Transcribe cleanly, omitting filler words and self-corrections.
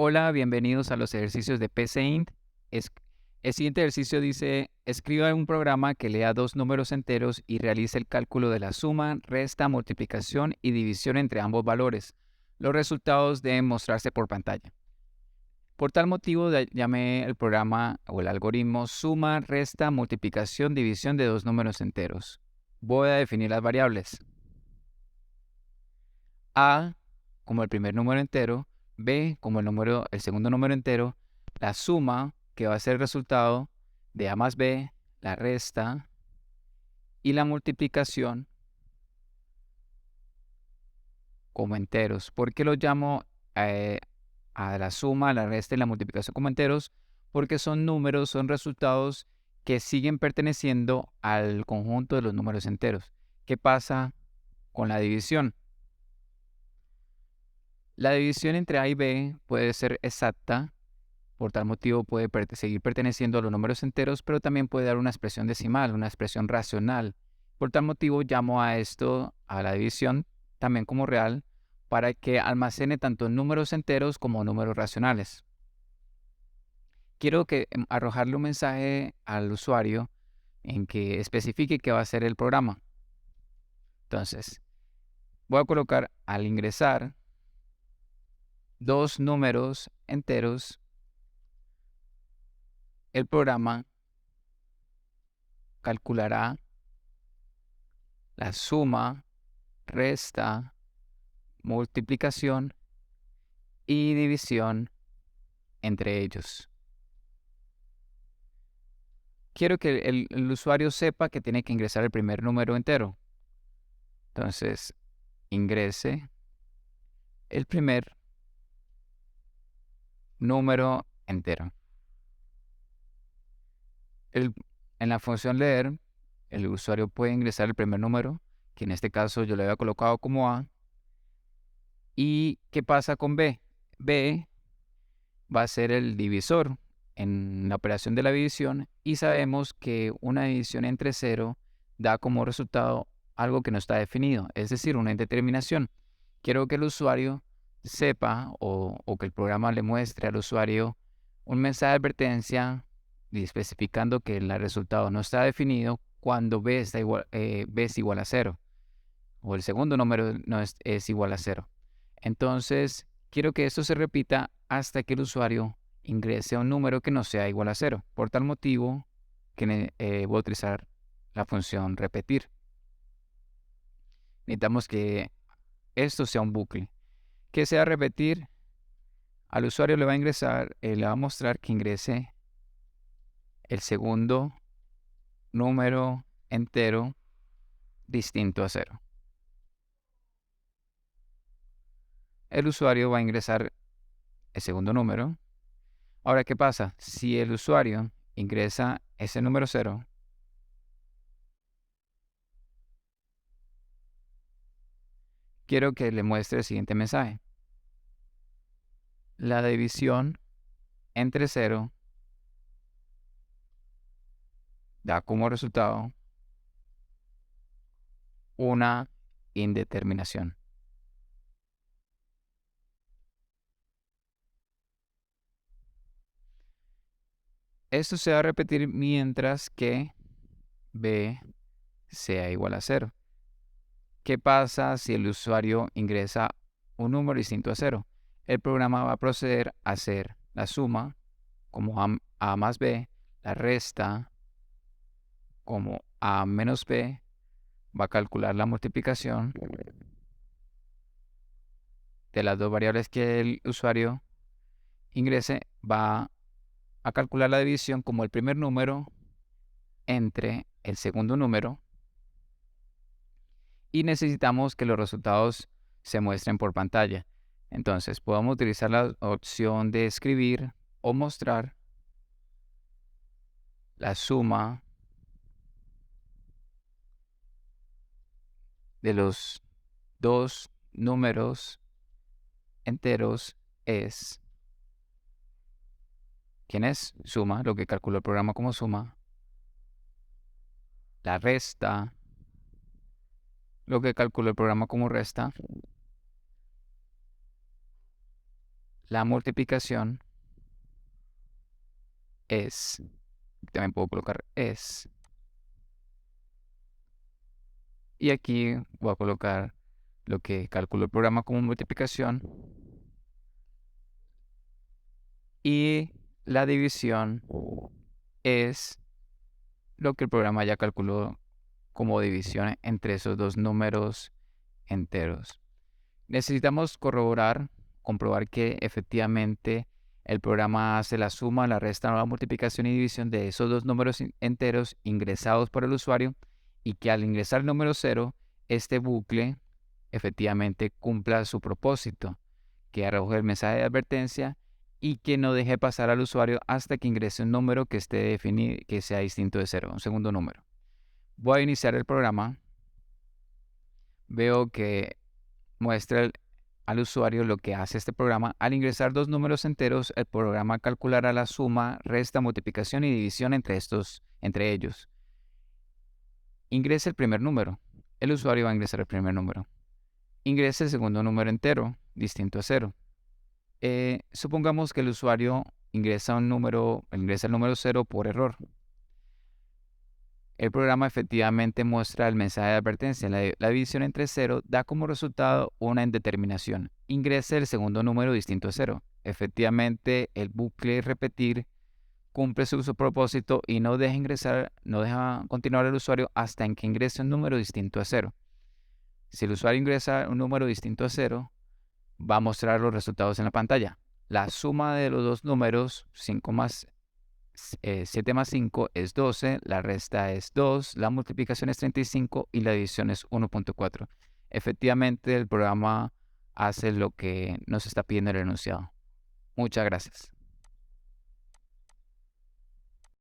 Hola, bienvenidos a los ejercicios de PCInt. Es- el siguiente ejercicio dice, escriba un programa que lea dos números enteros y realice el cálculo de la suma, resta, multiplicación y división entre ambos valores. Los resultados deben mostrarse por pantalla. Por tal motivo, llamé el programa o el algoritmo suma, resta, multiplicación, división de dos números enteros. Voy a definir las variables. A como el primer número entero, B como el segundo número entero, la suma, que va a ser el resultado de A más B, la resta, y la multiplicación como enteros. ¿Por qué los llamo a la suma, la resta y la multiplicación como enteros? Porque son números, son resultados que siguen perteneciendo al conjunto de los números enteros. ¿Qué pasa con la división? La división entre A y B puede ser exacta. Por tal motivo puede seguir perteneciendo a los números enteros, pero también puede dar una expresión decimal, una expresión racional. Por tal motivo llamo a esto, a la división, también como real, para que almacene tanto números enteros como números racionales. Quiero arrojarle un mensaje al usuario en que especifique qué va a ser el programa. Entonces, voy a colocar al ingresar dos números enteros, el programa calculará la suma, resta, multiplicación y división entre ellos. Quiero que el usuario sepa que tiene que ingresar el primer número entero. Entonces, ingrese el primer número entero. El- en la función leer, el usuario puede ingresar el primer número, que en este caso yo le había colocado como A. ¿Y qué pasa con B? B va a ser el divisor en la operación de la división y sabemos que una división entre cero da como resultado algo que no está definido, es decir, una indeterminación. Quiero que el usuario sepa o que el programa le muestre al usuario un mensaje de advertencia especificando que el resultado no está definido cuando B es igual a cero o el segundo número no es igual a cero. Entonces, quiero que esto se repita hasta que el usuario ingrese a un número que no sea igual a cero. Por tal motivo, voy a utilizar la función repetir. Necesitamos que esto sea un bucle. Que sea repetir, al usuario le va a mostrar que ingrese el segundo número entero distinto a cero. El usuario va a ingresar el segundo número. Ahora, ¿qué pasa? Si el usuario ingresa ese número cero, quiero que le muestre el siguiente mensaje. La división entre cero da como resultado una indeterminación. Esto se va a repetir mientras que b sea igual a cero. ¿Qué pasa si el usuario ingresa un número distinto a cero? El programa va a proceder a hacer la suma como a más b, la resta como a menos b, va a calcular la multiplicación de las dos variables que el usuario ingrese, va a calcular la división como el primer número entre el segundo número y necesitamos que los resultados se muestren por pantalla. Entonces podemos utilizar la opción de escribir o mostrar la suma de los dos números enteros es, ¿quién es? Suma, lo que calculó el programa como suma, la resta, lo que calculó el programa como resta, la multiplicación es, también puedo colocar es, y aquí voy a colocar lo que calculó el programa como multiplicación, y la división es lo que el programa ya calculó como división entre esos dos números enteros. Necesitamos comprobar que efectivamente el programa hace la suma, la resta, la multiplicación y división de esos dos números enteros ingresados por el usuario, y que al ingresar el número 0, este bucle efectivamente cumpla su propósito, que arroje el mensaje de advertencia y que no deje pasar al usuario hasta que ingrese un número que esté definido, que sea distinto de 0, un segundo número. Voy a iniciar el programa. Veo que muestra al usuario lo que hace este programa. Al ingresar dos números enteros, el programa calculará la suma, resta, multiplicación y división entre ellos. Ingresa el primer número. El usuario va a ingresar el primer número. Ingresa el segundo número entero, distinto a 0. Supongamos que el usuario ingresa el número 0 por error. El programa efectivamente muestra el mensaje de advertencia. La división entre 0 da como resultado una indeterminación. Ingrese el segundo número distinto a 0. Efectivamente, el bucle repetir cumple su propósito y no deja continuar el usuario hasta en que ingrese un número distinto a 0. Si el usuario ingresa un número distinto a 0, va a mostrar los resultados en la pantalla. La suma de los dos números, 7 más 5 es 12, la resta es 2, la multiplicación es 35 y la división es 1.4. Efectivamente, el programa hace lo que nos está pidiendo el enunciado. Muchas gracias.